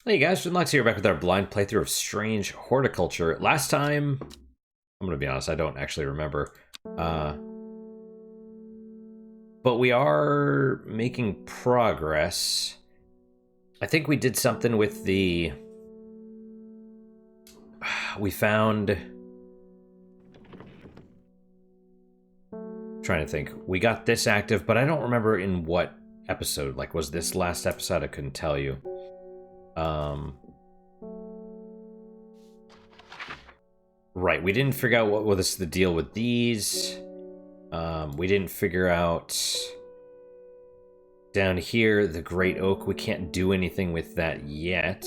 Hey guys, Lex here back with our blind playthrough of Strange Horticulture. Last time, I'm gonna be honest, I don't actually remember. Uh, but we are making progress. I think we did something with the... We found... Trying to think. We got this active, but I don't remember in what episode. Like, was this last episode? I couldn't tell you. Right, we didn't figure out what was the deal with these. We didn't figure out down here the Great Oak. We can't do anything with that yet.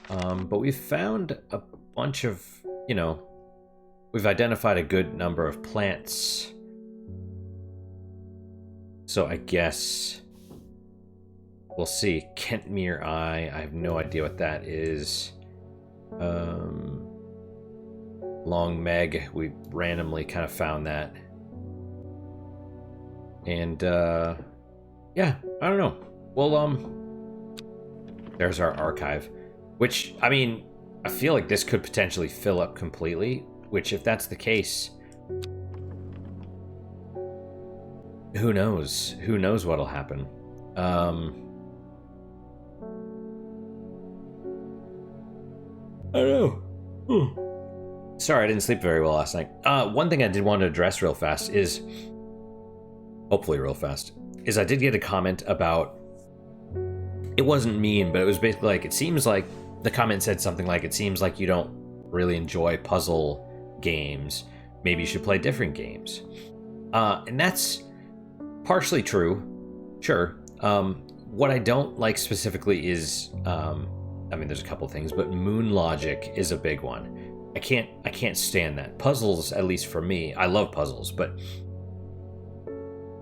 But we've found a bunch of, we've identified a good number of plants. So I guess we'll see. Kentmere Eye. I have no idea what that is. Long Meg, we randomly kind of found that. And, yeah, I don't know. Well, there's our archive. Which, I mean, I feel like this could potentially fill up completely. Which, if that's the case, who knows? Who knows what'll happen? I don't know. Sorry, I didn't sleep very well last night. One thing I did want to address real fast is, hopefully real fast, is I did get a comment about, it wasn't mean, but it was basically like, it seems like, the comment said something like, it seems like you don't really enjoy puzzle games. Maybe you should play different games. And that's partially true, sure. What I don't like specifically is, I mean, there's a couple things, but moon logic is a big one. I can't stand that. Puzzles, at least for me, I love puzzles, but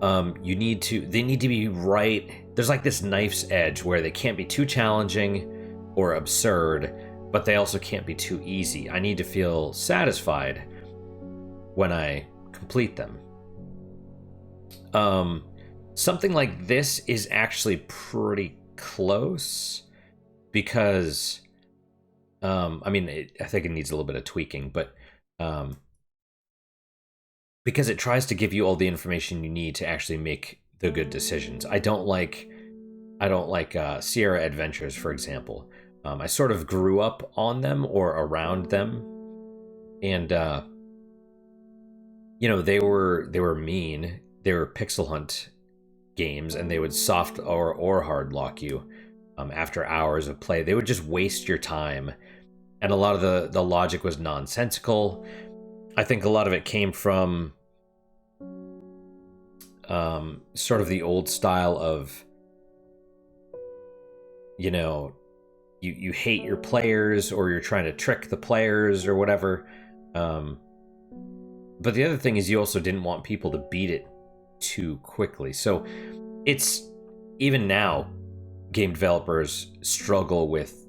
they need to be right. There's like this knife's edge where they can't be too challenging or absurd, but they also can't be too easy. I need to feel satisfied when I complete them. Something like this is actually pretty close because I mean, I think it needs a little bit of tweaking, but because it tries to give you all the information you need to actually make the good decisions. I don't like Sierra Adventures, for example. I sort of grew up on them or around them, and they were mean. They were pixel hunt games, and they would soft or hard lock you. After hours of play, they would just waste your time, and a lot of the logic was nonsensical. I think a lot of it came from sort of the old style of, you hate your players, or you're trying to trick the players or whatever. But the other thing is, you also didn't want people to beat it too quickly. So it's, even now, game developers struggle with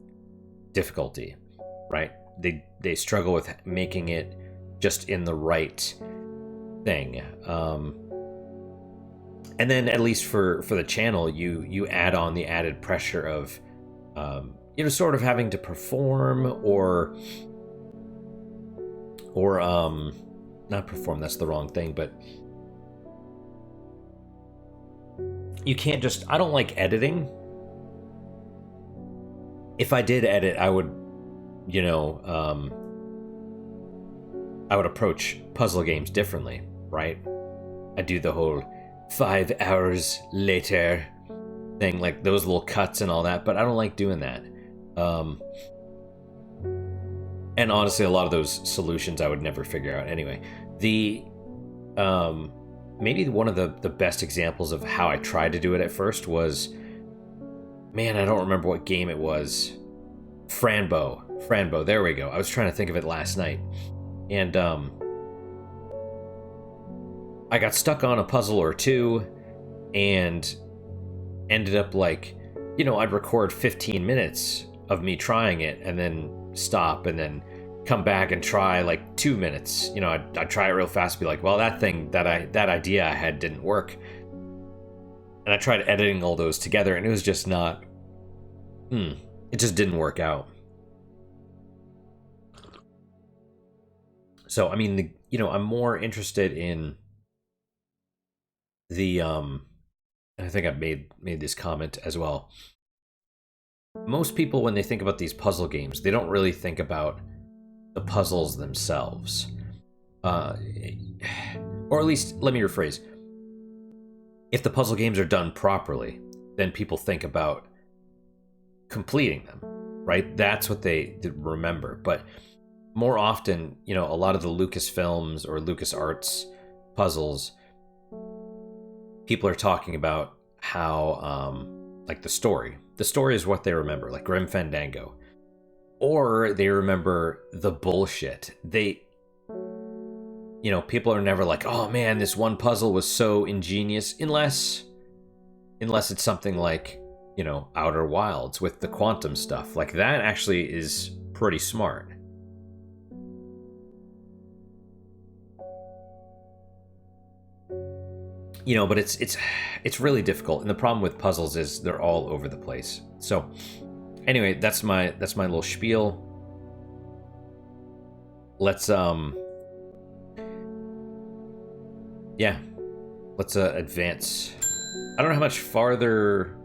difficulty, right? They struggle with making it just in the right thing. And then, at least for the channel, you add on the added pressure of sort of having to perform or not perform, that's the wrong thing, but you can't just, I don't like editing. If I did edit, I would, I would approach puzzle games differently, right? I do the whole 5 hours later thing, like those little cuts and all that, but I don't like doing that. And honestly, a lot of those solutions I would never figure out anyway. The maybe one of the best examples of how I tried to do it at first was, man, I don't remember what game it was. Franbo, there we go. I was trying to think of it last night. And I got stuck on a puzzle or two and ended up like, I'd record 15 minutes of me trying it and then stop and then come back and try like 2 minutes. I'd try it real fast, be like, well, that idea I had didn't work. And I tried editing all those together, and it was just not it just didn't work out. So, I mean, I'm more interested in the, I think I've made this comment as well. Most people, when they think about these puzzle games, they don't really think about the puzzles themselves. Or at least, let me rephrase. If the puzzle games are done properly, then people think about completing them, right? That's what they remember. But more often, a lot of the Lucasfilms or LucasArts puzzles, people are talking about how, like the story. The story is what they remember, like Grim Fandango. Or they remember the bullshit. People are never like, oh man, this one puzzle was so ingenious, unless it's something like, Outer Wilds with the quantum stuff. Like that actually is pretty smart. But it's really difficult, and the problem with puzzles is they're all over the place. So anyway, that's my little spiel. Let's advance. I don't know how much farther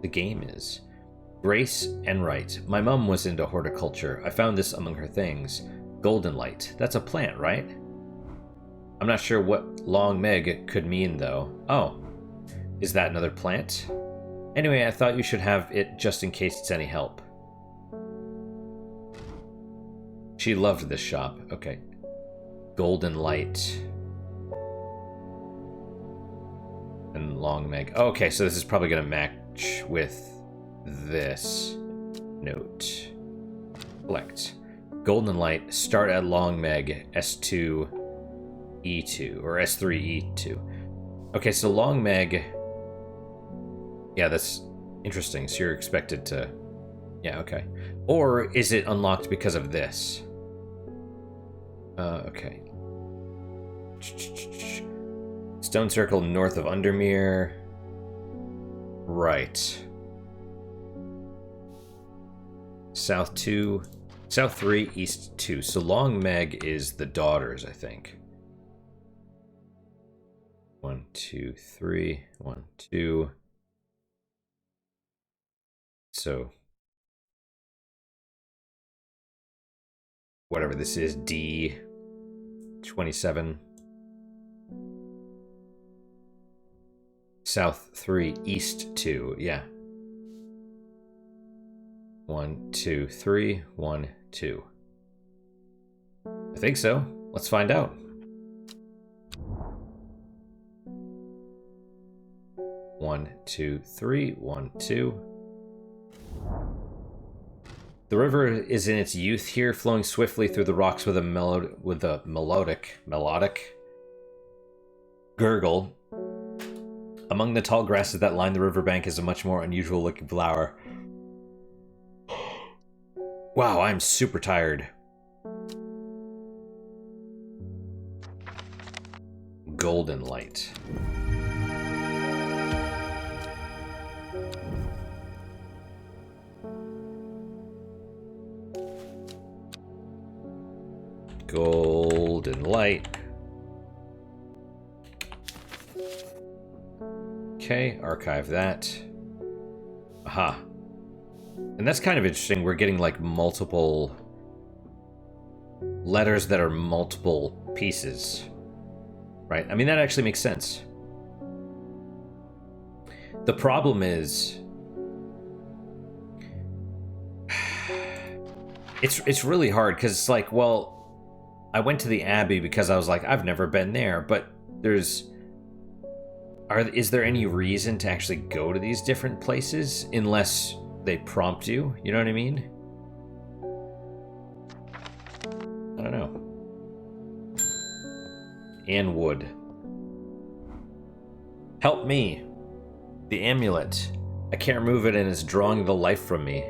the game is. Grace Enright. My mom was into horticulture. I found this among her things. Golden light. That's a plant, right? I'm not sure what long meg could mean, though. Oh, is that another plant? Anyway, I thought you should have it just in case it's any help. She loved this shop. Okay. Golden light. And long meg. Okay, so this is probably going to match with this note. Select. Golden light. Start at long meg. S2. E2 or S3 E2. Okay, so long meg. Yeah, that's interesting. So you're expected to. Yeah, okay. Or is it unlocked because of this? Okay. Stone circle north of Undermere. Right. South 2. South 3, East 2. So long meg is the daughters, I think. 1, 2, 3, 1, 2. So whatever this is, D 27. South 3, East 2. Yeah. 1, 2, 3, 1, 2. I think so. Let's find out. 1, 2, 3, 1, 2. The river is in its youth here, flowing swiftly through the rocks with a melodic gurgle. Among the tall grasses that line the riverbank is a much more unusual looking flower. Wow, I'm super tired. Golden light. Golden light. Okay, archive that. Aha. And that's kind of interesting. We're getting like multiple letters that are multiple pieces. Right? I mean, that actually makes sense. The problem is it's really hard because it's like, well, I went to the Abbey because I was like, I've never been there, but is there any reason to actually go to these different places unless they prompt you? You know what I mean? I don't know. Anne Wood. Help me. The amulet. I can't remove it and it's drawing the life from me.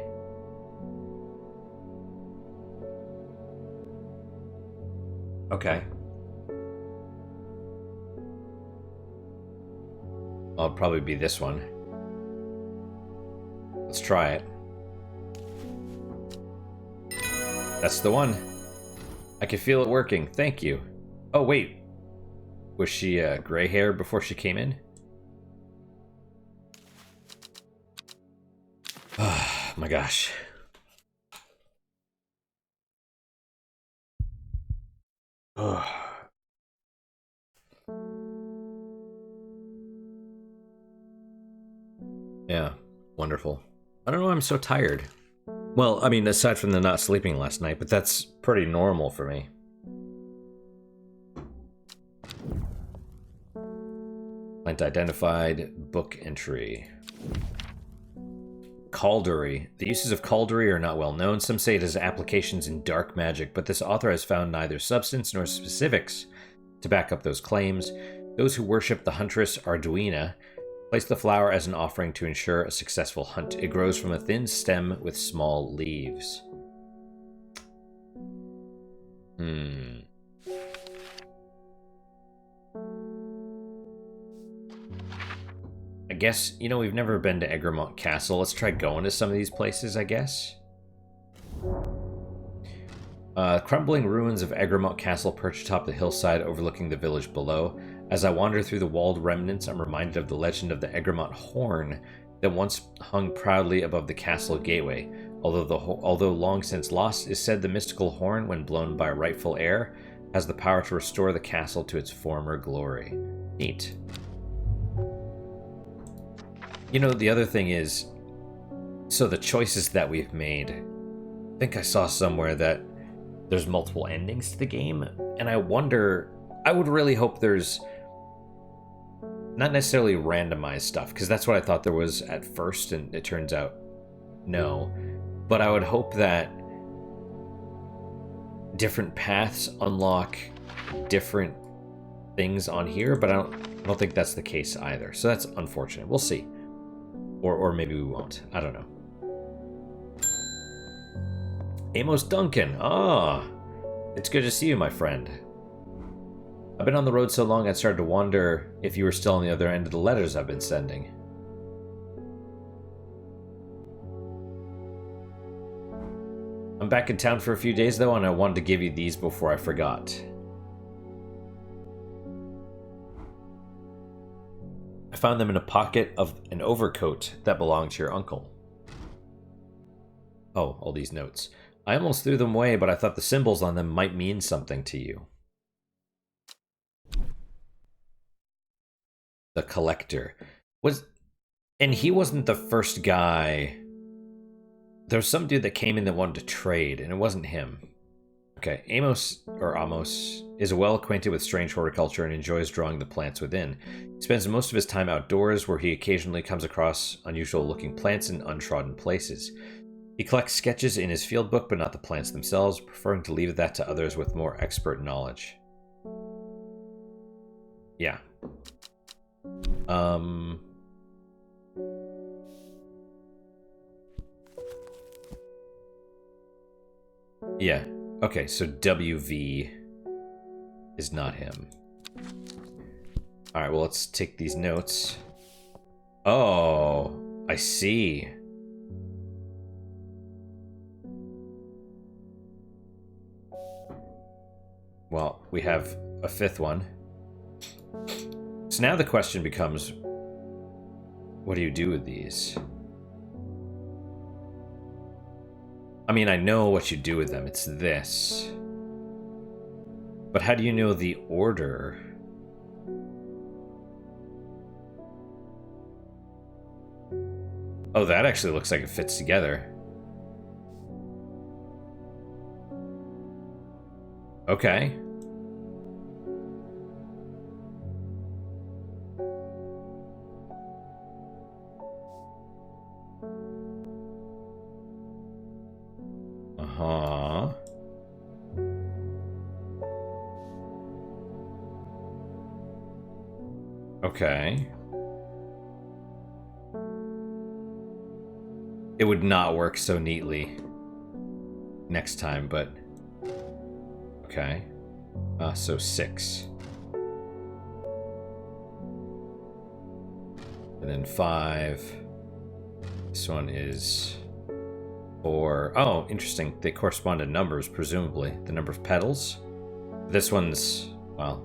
Okay. I'll probably be this one. Let's try it. That's the one. I can feel it working. Thank you. Oh, wait. Was she gray hair before she came in? Oh my gosh. Oh. Yeah, wonderful. I don't know why I'm so tired. Well, I mean, aside from the not sleeping last night, but that's pretty normal for me. Plant identified, book entry. Caldery. The uses of Caldery are not well known. Some say it has applications in dark magic, but this author has found neither substance nor specifics to back up those claims. Those who worship the huntress Arduina place the flower as an offering to ensure a successful hunt. It grows from a thin stem with small leaves. I guess, you know, we've never been to Egremont Castle. Let's try going to some of these places, I guess. Crumbling ruins of Egremont Castle perch atop the hillside overlooking the village below. As I wander through the walled remnants, I'm reminded of the legend of the Egremont horn that once hung proudly above the castle gateway. Although long since lost, is said the mystical horn, when blown by rightful heir, has the power to restore the castle to its former glory. Neat. You know, the other thing is, so the choices that we've made, I think I saw somewhere that there's multiple endings to the game, and I wonder, I would really hope there's not necessarily randomized stuff, because that's what I thought there was at first, and it turns out no. But I would hope that different paths unlock different things on here, but I don't think that's the case either. So that's unfortunate. We'll see. Or maybe we won't. I don't know. Amos Duncan. Ah, it's good to see you, my friend. I've been on the road so long I started to wonder if you were still on the other end of the letters I've been sending. I'm back in town for a few days though, and I wanted to give you these before I forgot. I found them in a pocket of an overcoat that belonged to your uncle. Oh, all these notes. I almost threw them away, but I thought the symbols on them might mean something to you. The collector. And he wasn't the first guy. There was some dude that came in that wanted to trade, and it wasn't him. Okay, Amos is well acquainted with strange horticulture and enjoys drawing the plants within. He spends most of his time outdoors, where he occasionally comes across unusual-looking plants in untrodden places. He collects sketches in his field book, but not the plants themselves, preferring to leave that to others with more expert knowledge. Yeah. Yeah. Okay, so WV is not him. Alright, well, let's take these notes. Oh, I see. Well, we have a fifth one. So now the question becomes, what do you do with these? I mean, I know what you do with them. It's this. But how do you know the order? Oh, that actually looks like it fits together. Okay. Uh-huh. Okay. It would not work so neatly next time, but okay. So 6. And then 5. This one is Or, oh, interesting. They correspond to numbers, presumably. The number of petals. This one's, well,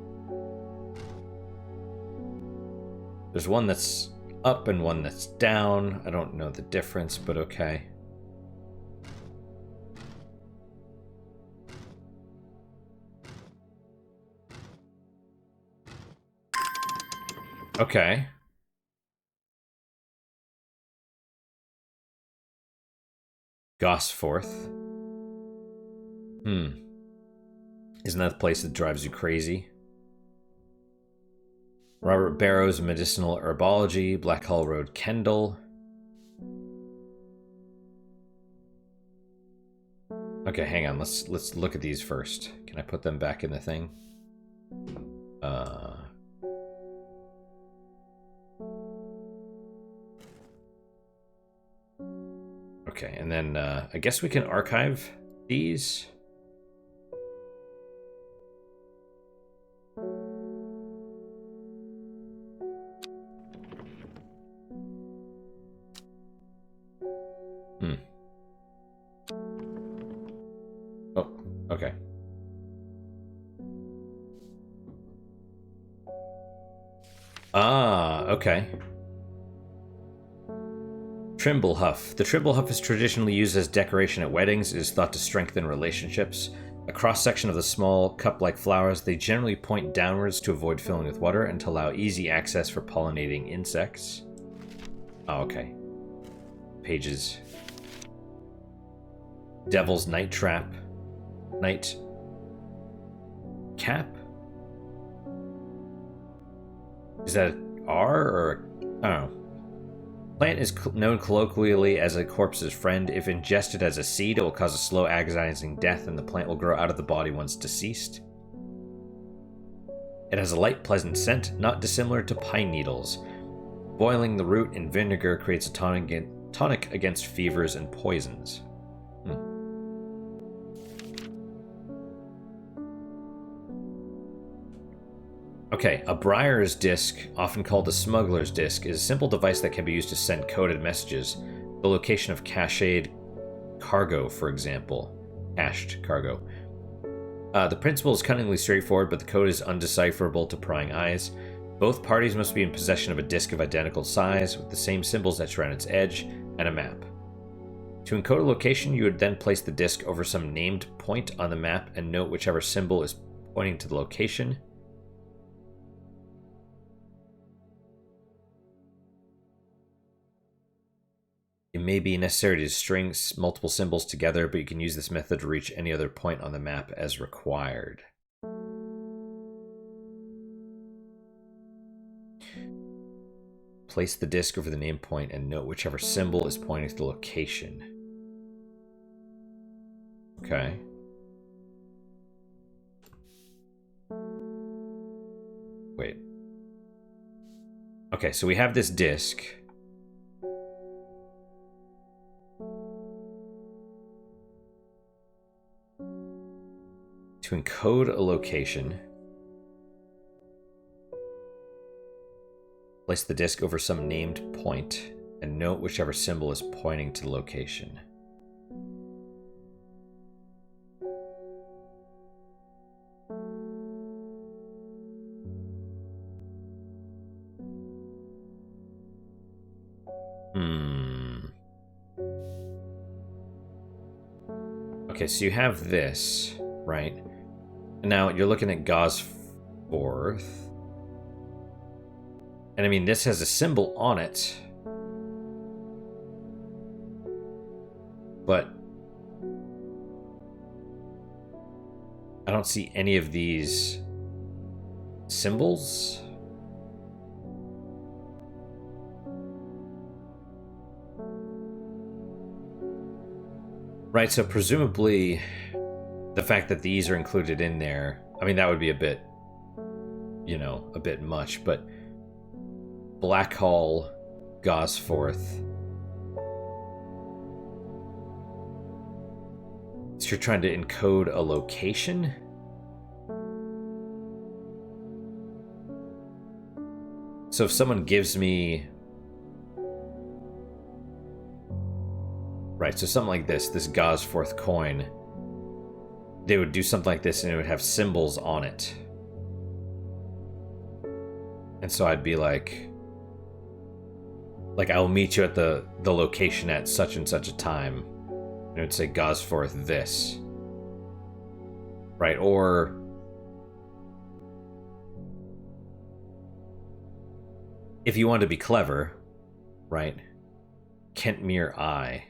there's one that's up and one that's down. I don't know the difference, but okay. Okay. Gosforth. Isn't that the place that drives you crazy? Robert Barrow's Medicinal Herbology, Blackhall Road, Kendall. Okay, hang on. Let's look at these first. Can I put them back in the thing? Okay, and then I guess we can archive these. Oh, okay. Ah, okay. Trimblehuff. The trimblehuff is traditionally used as decoration at weddings. It is thought to strengthen relationships. A cross-section of the small, cup-like flowers, they generally point downwards to avoid filling with water and to allow easy access for pollinating insects. Oh, okay. Pages. Devil's Night Trap. Night Cap? Is that R or... I don't know. Plant is known colloquially as a corpse's friend. If ingested as a seed, it will cause a slow, agonizing death, and the plant will grow out of the body once deceased. It has a light, pleasant scent, not dissimilar to pine needles. Boiling the root in vinegar creates a tonic against fevers and poisons. Okay, a Briar's disc, often called a smuggler's disc, is a simple device that can be used to send coded messages. The location of cached cargo, for example. Cached cargo. The principle is cunningly straightforward, but the code is undecipherable to prying eyes. Both parties must be in possession of a disc of identical size, with the same symbols etched around its edge, and a map. To encode a location, you would then place the disc over some named point on the map and note whichever symbol is pointing to the location. It may be necessary to string multiple symbols together, but you can use this method to reach any other point on the map as required. Place the disc over the name point and note whichever symbol is pointing to the location. Okay. Wait. Okay, so we have this disc. To encode a location, place the disc over some named point and note whichever symbol is pointing to the location. Okay, so you have this, right? Now you're looking at Gosforth. And I mean, this has a symbol on it. But I don't see any of these symbols. Right, so presumably the fact that these are included in there, I mean, that would be a bit, you know, a bit much, but Blackhall, Gosforth. So you're trying to encode a location? So if someone gives me... Right, Right, so something like this Gosforth coin, they would do something like this and it would have symbols on it. And so I'd be like I will meet you at the location at such and such a time. And it would say Gosforth this. Right, or if you want to be clever, right? Kentmere Eye.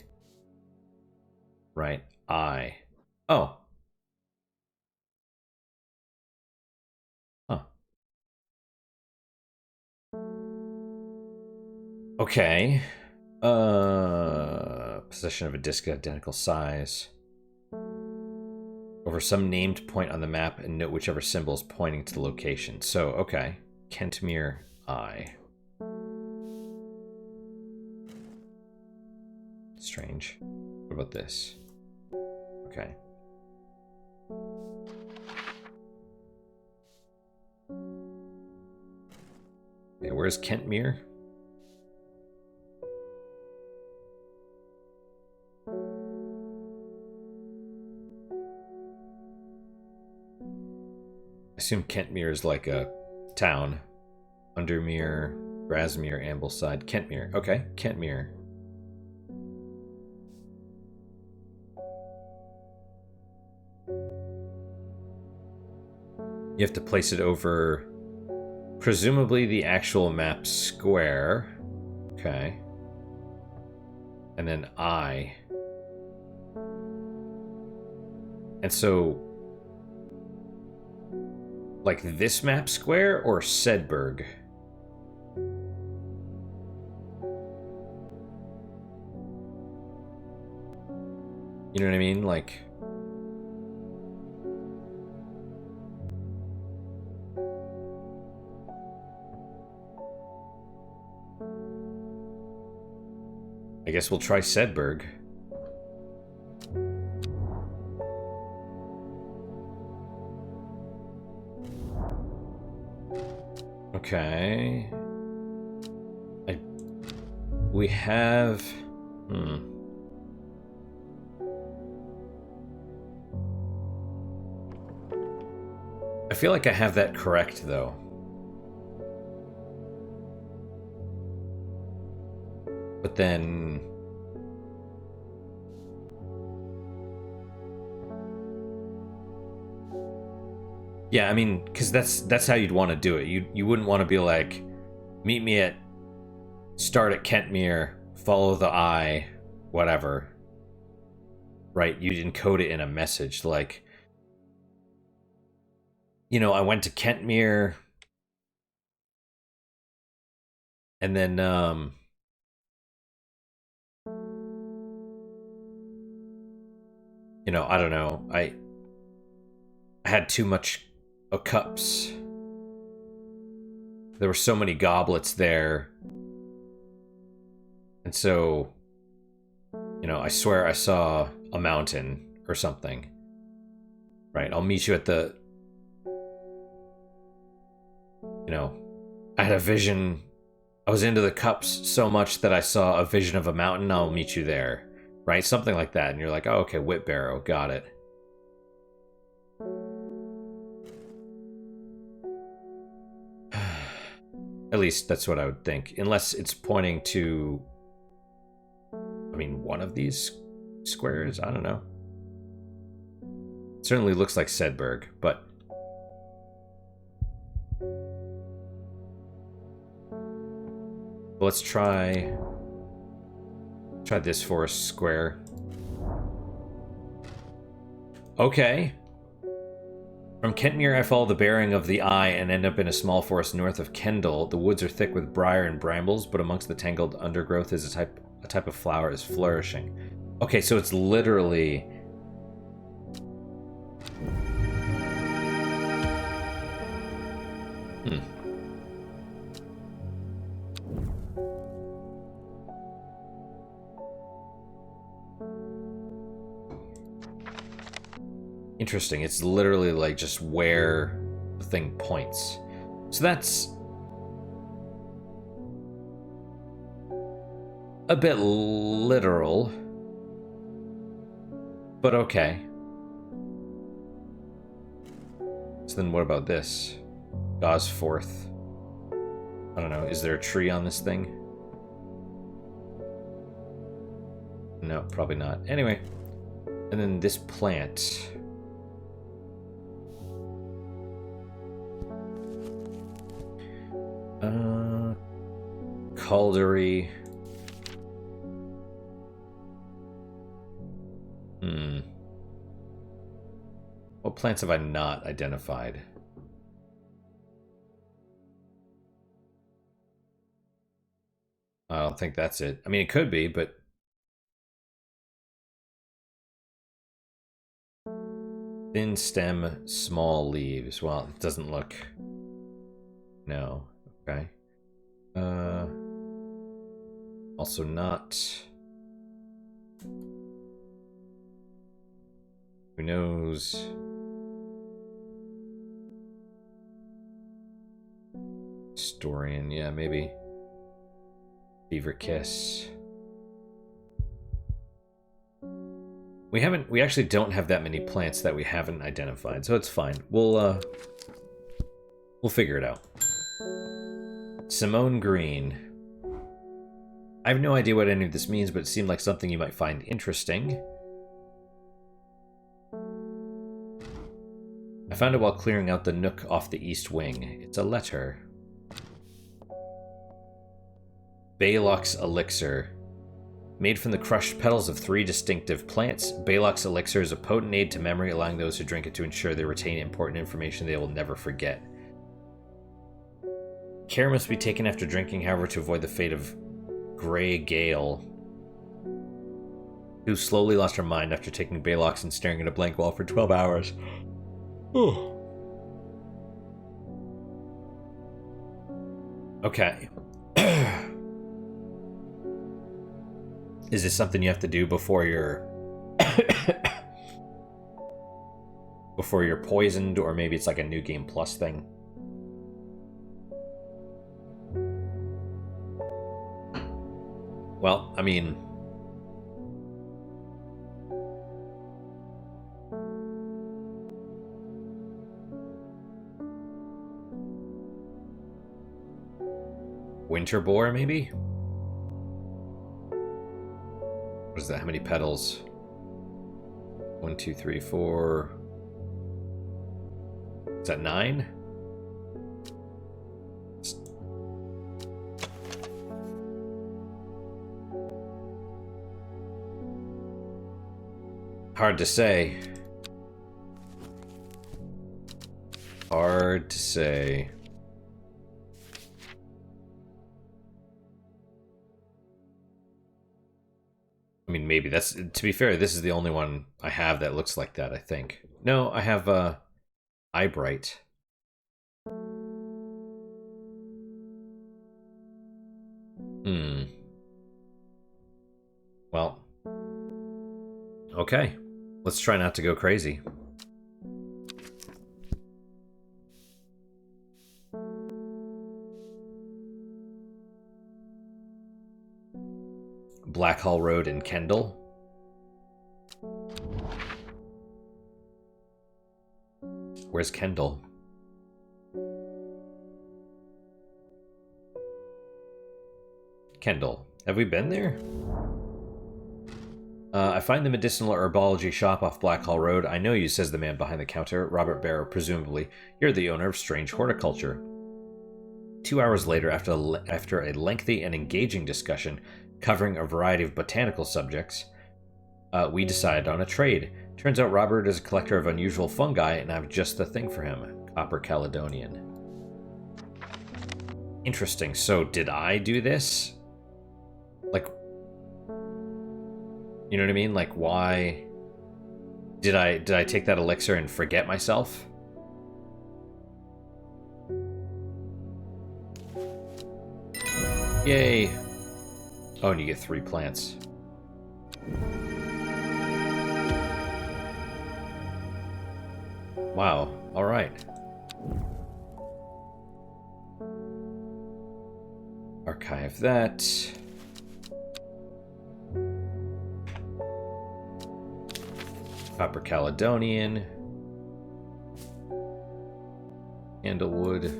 Right, eye. Oh. Huh. Okay. Possession of a disc of identical size. Over some named point on the map and note whichever symbol is pointing to the location. So, okay. Kentmere Eye. Strange. What about this? Okay. Okay, where's Kentmere? I assume Kentmere is like a town. Undermere, Grasmere, Ambleside, Kentmere. Okay, Kentmere. You have to place it over, presumably, the actual map square. Okay. And then I. And so, like this map square or Sedberg? You know what I mean? Like, I guess we'll try Sedberg. Okay. We have... I feel like I have that correct, though. But then... Yeah, I mean, because that's how you'd want to do it. You wouldn't want to be like, meet me at... Start at Kentmere, follow the eye, whatever. Right? You'd encode it in a message, like... You know, I went to Kentmere... And then, you know, I don't know. I had too much cups. There were so many goblets there. And so, you know, I swear I saw a mountain or something. Right, I'll meet you at the... You know, I had a vision. I was into the cups so much that I saw a vision of a mountain. I'll meet you there. Right, something like that. And you're like, oh, okay, Whitbarrow, got it. At least that's what I would think. Unless it's pointing to... I mean, one of these squares? I don't know. It certainly looks like Sedberg, but... Let's try this forest square. Okay. From Kentmere, I follow the bearing of the eye and end up in a small forest north of Kendal. The woods are thick with briar and brambles, but amongst the tangled undergrowth is a type of flower is flourishing. Okay, so it's literally... Interesting. It's literally like just where the thing points. So that's a bit literal, But okay. So then what about this? Gosforth. I don't know, is there a tree on this thing? No, probably not. Anyway. And then this plant. Caldery. What plants have I not identified? I don't think that's it. I mean, it could be, but... Thin stem, small leaves. Well, it doesn't look... No. Okay. Also not... Who knows? Historian, yeah, maybe. Fever Kiss. We actually don't have that many plants that we haven't identified, so it's fine. We'll figure it out. Simone Green. I have no idea what any of this means, but it seemed like something you might find interesting. I found it while clearing out the nook off the east wing. It's a letter. Baylock's Elixir. Made from the crushed petals of 3 distinctive plants, Baylock's Elixir is a potent aid to memory, allowing those who drink it to ensure they retain important information they will never forget. Care must be taken after drinking, however, to avoid the fate of Grey Gale, who slowly lost her mind after taking Baylock's and staring at a blank wall for 12 hours. Okay. Is this something you have to do before you're before you're poisoned, or maybe it's like a new game plus thing? Well, I mean, Winter Boar, maybe? What is that? How many petals? 1, 2, 3, 4. Is that 9? Hard to say. Hard to say. I mean, maybe that's... To be fair, this is the only one I have that looks like that, I think. No, I have, Eyebright. Well. Okay. Let's try not to go crazy. Blackhall Road in Kendall. Where's Kendall? Kendall. Have we been there? I find the medicinal herbology shop off Blackhall Road. I know you, says the man behind the counter. Robert Barrow, presumably. You're the owner of Strange Horticulture. 2 hours later, after a lengthy and engaging discussion covering a variety of botanical subjects, we decided on a trade. Turns out Robert is a collector of unusual fungi, and I have just the thing for him. Copper Caledonian. Interesting. So, did I do this? Like... You know what I mean? Like, why... Did I take that elixir and forget myself? Yay! Oh, and you get 3 plants. Wow. Alright. Archive that. Copper Caledonian. Candlewood.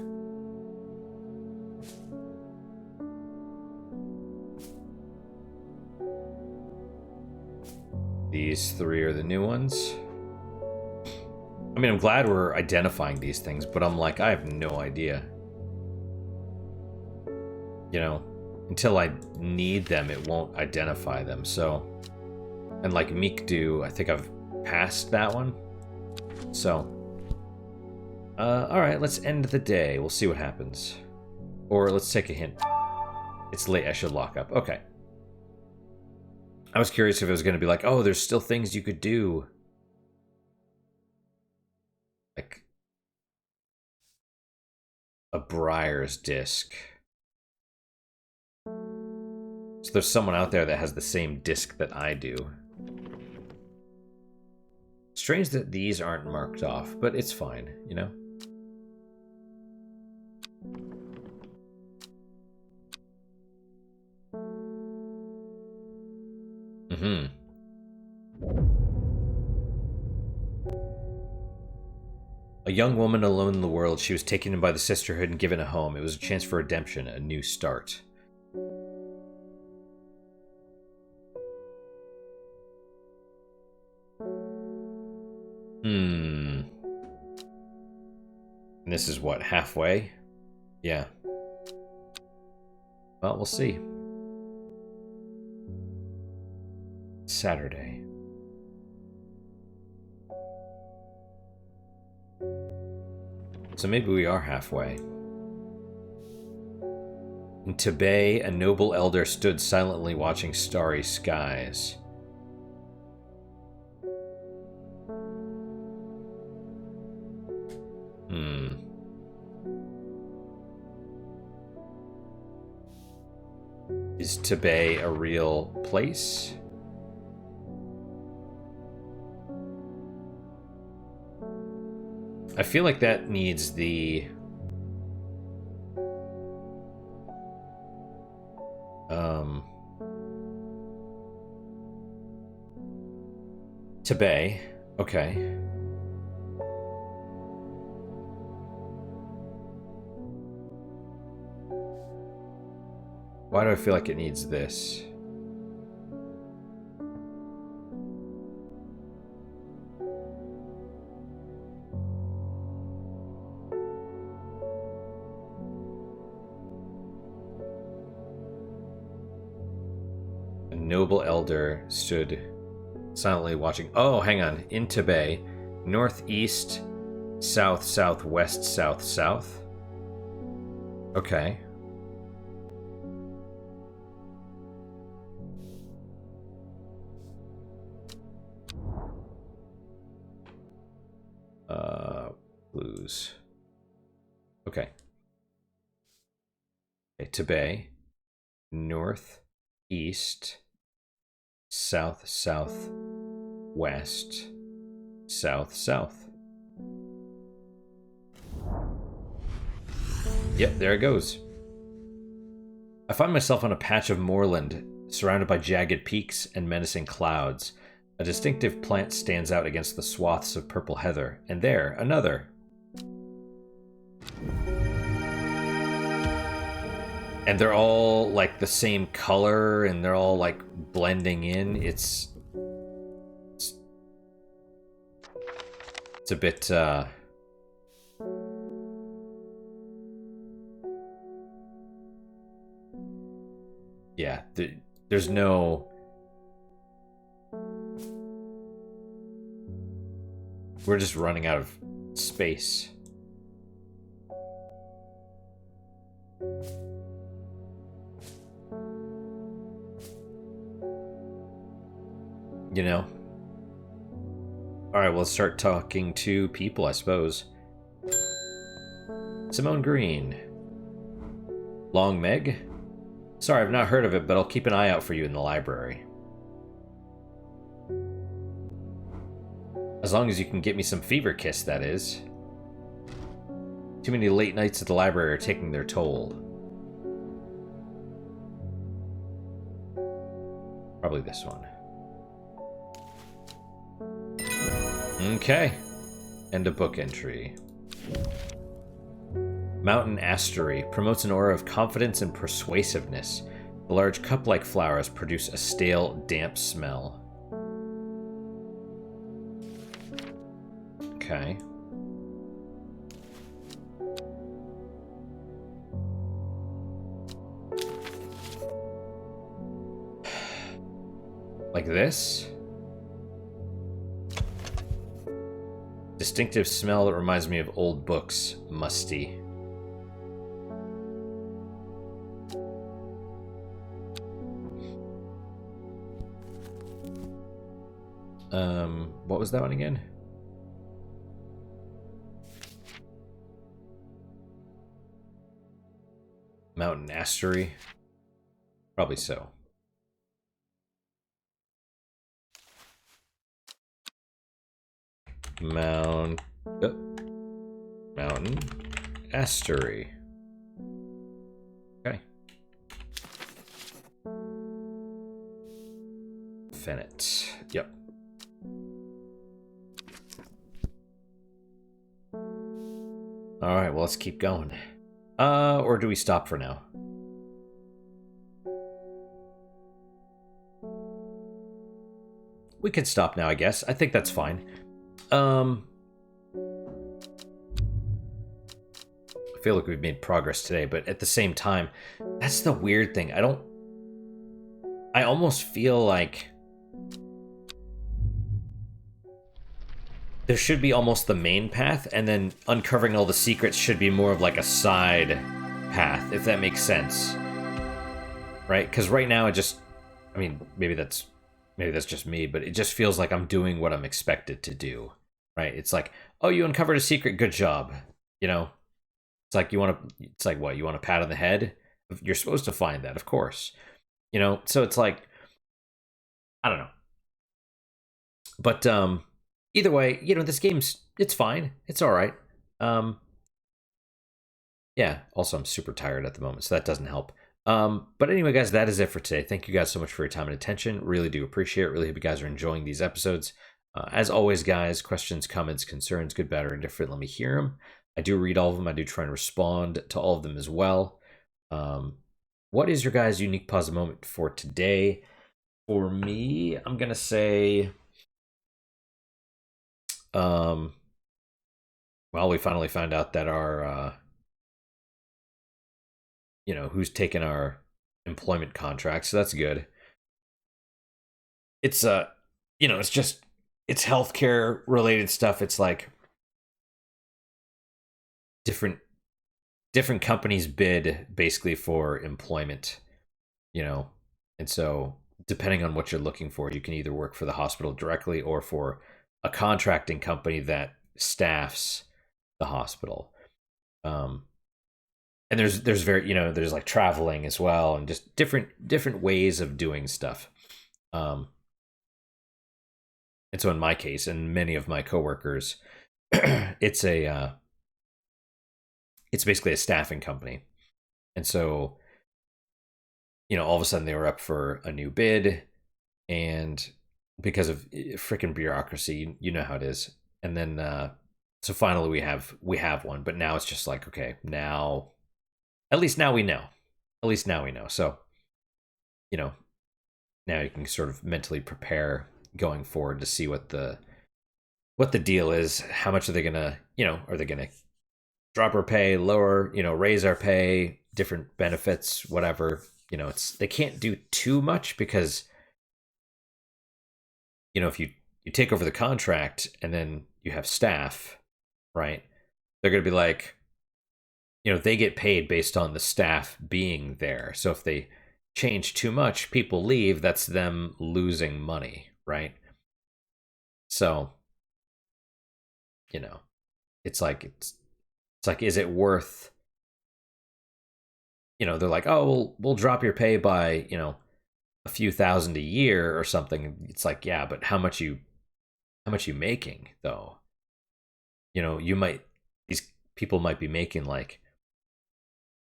These three are the new ones. I mean, I'm glad we're identifying these things, but I'm like, I have no idea. You know, until I need them, it won't identify them, so... And like Mikdu, I think I've passed that one. So... alright, let's end the day. We'll see what happens. Or let's take a hint. It's late, I should lock up. Okay. I was curious if it was going to be like, oh, there's still things you could do. Like... a Briar's disc. So there's someone out there that has the same disc that I do. Strange that these aren't marked off, but it's fine, you know? Mm-hmm. A young woman alone in the world, she was taken in by the sisterhood and given a home. It was a chance for redemption, a new start. And this is what, halfway? Yeah. Well, we'll see. Saturday. So maybe we are halfway. In Tibet, a noble elder stood silently watching starry skies. Is Tibet a real place? I feel like that needs the... Tibet. Okay. Why do I feel like it needs this? A noble elder stood silently watching. Oh, hang on. In Tibet, northeast, south, southwest, south, south. Okay. Blues. Okay. Okay, Tibet, north, east, south, south, west, south, south. Yep, there it goes. I find myself on a patch of moorland, surrounded by jagged peaks and menacing clouds. A distinctive plant stands out against the swaths of purple heather, and there, another. And they're all like the same color, and they're all like blending in. It's a bit yeah, there's no... We're just running out of space. You know? Alright, well, let's start talking to people, I suppose. Simone Green. Long Meg? Sorry, I've not heard of it, but I'll keep an eye out for you in the library. As long as you can get me some Fever Kiss, that is. Too many late nights at the library are taking their toll. Probably this one. Okay. And a book entry. Mountain Astery promotes an aura of confidence and persuasiveness. The large cup-like flowers produce a stale, damp smell. Okay. Like this? Distinctive smell that reminds me of old books. Musty. What was that one again? Mountain Astery? Probably so. Mountain Astery. Okay. Fennett. Yep. Alright, well, let's keep going. Or do we stop for now? We can stop now, I guess. I think that's fine. I feel like we've made progress today, but at the same time, that's the weird thing. I almost feel like there should be almost the main path, and then uncovering all the secrets should be more of like a side path, if that makes sense. Right? Because right now it just, I mean, maybe that's just me, but it just feels like I'm doing what I'm expected to do. Right? It's like, oh, you uncovered a secret, good job. You know? It's like it's like what, you want a pat on the head? You're supposed to find that, of course. You know? So it's like, I don't know. But either way, you know, this it's fine. It's all right. Yeah, also I'm super tired at the moment, so that doesn't help. But anyway, guys, that is it for today. Thank you guys so much for your time and attention. Really do appreciate it. Really hope you guys are enjoying these episodes. As always, guys, questions, comments, concerns, good, bad, or indifferent, let me hear them. I do read all of them. I do try and respond to all of them as well. What is your guys' unique positive moment for today? For me, I'm going to say... well, we finally found out that our... you know, who's taken our employment contract, so that's good. It's you know, it's healthcare related stuff. It's like different companies bid basically for employment, you know. And so depending on what you're looking for, you can either work for the hospital directly or for a contracting company that staffs the hospital. And there's very, you know, there's like traveling as well, and just different ways of doing stuff. And so in my case, and many of my coworkers, it's basically a staffing company. And so, you know, all of a sudden they were up for a new bid, and because of freaking bureaucracy, you know how it is. And then so finally we have one, but now it's just like, okay, now at least now we know. So, you know, now you can sort of mentally prepare going forward to see what the deal is. How much are they gonna, you know, are they gonna drop our pay, lower, you know, raise our pay, different benefits, whatever. You know, they can't do too much because, you know, if you take over the contract and then you have staff, right? They're gonna be like, you know, they get paid based on the staff being there. So if they change too much, people leave, that's them losing money, right? So, you know, it's like, is it worth, you know, they're like, oh, we'll drop your pay by, you know, a few thousand a year or something. It's like, yeah, but how much you making though? You know, these people might be making like,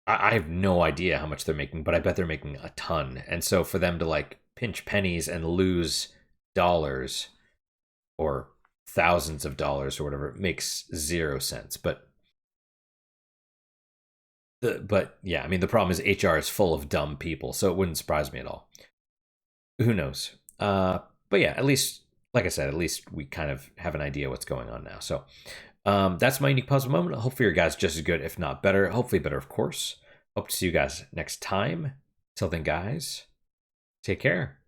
I have no idea how much they're making, but I bet they're making a ton. And so for them to like pinch pennies and lose dollars, or thousands of dollars or whatever, it makes zero sense. But yeah, I mean, the problem is HR is full of dumb people, so it wouldn't surprise me at all. Who knows? But yeah, at least, like I said, at least we kind of have an idea what's going on now. So that's my unique puzzle moment. Hopefully your guys just as good, if not better. Hopefully better, of course. Hope to see you guys next time. Till then, guys, take care.